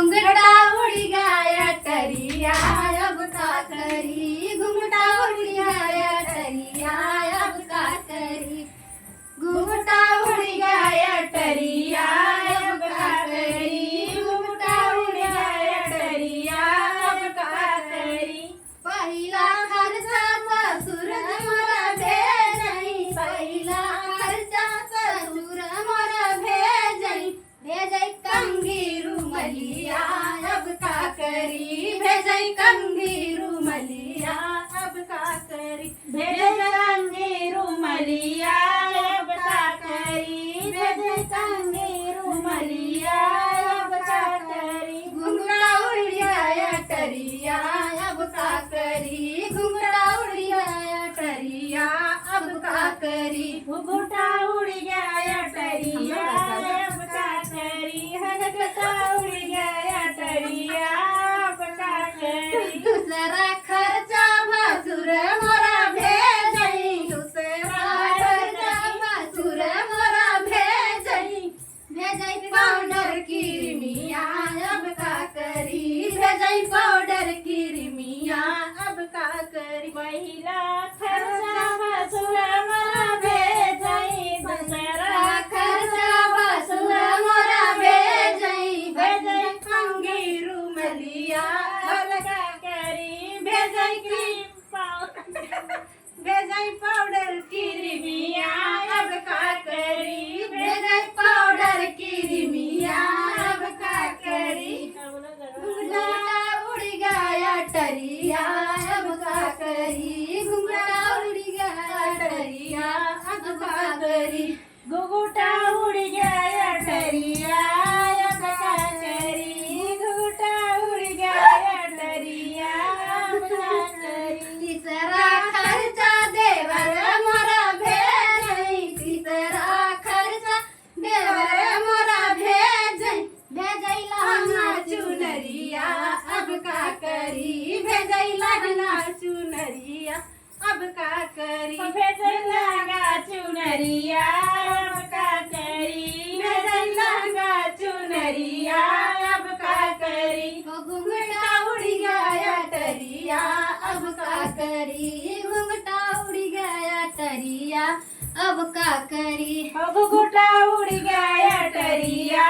घुंघटा उड़ी गया टरिया अब का करी घुंघटा उड़ी गया टरिया अब का करी घुंघटा उड़ी गया टरिया अब का करी घुंघटा उड़ी गया टरिया अब का करी पहिला खर्चाचा सूर मोरा भेजई पहिला खर्चाचा सूर मोरा भेजई भेजई कंगीरू मलिया अब का करी भेजई कंगीरू मलिया अब का करी भेजई कंगीरू मलिया अब का करी भेजई कंगीरू मलिया अब का करी घुंघटा उड़ गया टरिया अब का करी घुंघटा उड़ गया टरिया अब का करी घुंघटा उड़ गया टरिया अब का करी घुंघटा उड़ गया टरिया अब का करी दूसरा खर्चा भासुर मोरा भेजई दूसरा खर्चा भासुर मोरा भेजई भेजई पाउडर किरमिया अब का करी भेजई पाउडर किरमिया अब का करी पहिला खर्चा भासुर मोरा भेजई दूसरा खर्चा भासुर मोरा भेजई भेजई कंगीरू मलिया अब का करी भेजई क्रीम भेजई पाउडर किरमिया अब का करी भेजई पाउडर किरमिया अब का करी घुंघटा उड़ गया टरिया अब का करी घुंघटा उड़ गया टरिया अब का करी घुंघटा उड़ गया टरिया अब का करी घुंघटा उड़ गया टरिया अब का करी तीसरा खर्चा देवर मोरा भेजई तीसरा खर्चा देवर मोरा भेजई भेजई लहंगा चुनरिया अब का करी भेजई लहंगा चुनरिया अब का करी भेजई लहंगा चुनरिया अब का करी भेजई लहंगा चुनरिया अब का करी घुंघटा उड़ गया टरिया अब का करी घुंघटा उड़ गया टरिया अब का करी घुंघटा उड़ गया टरिया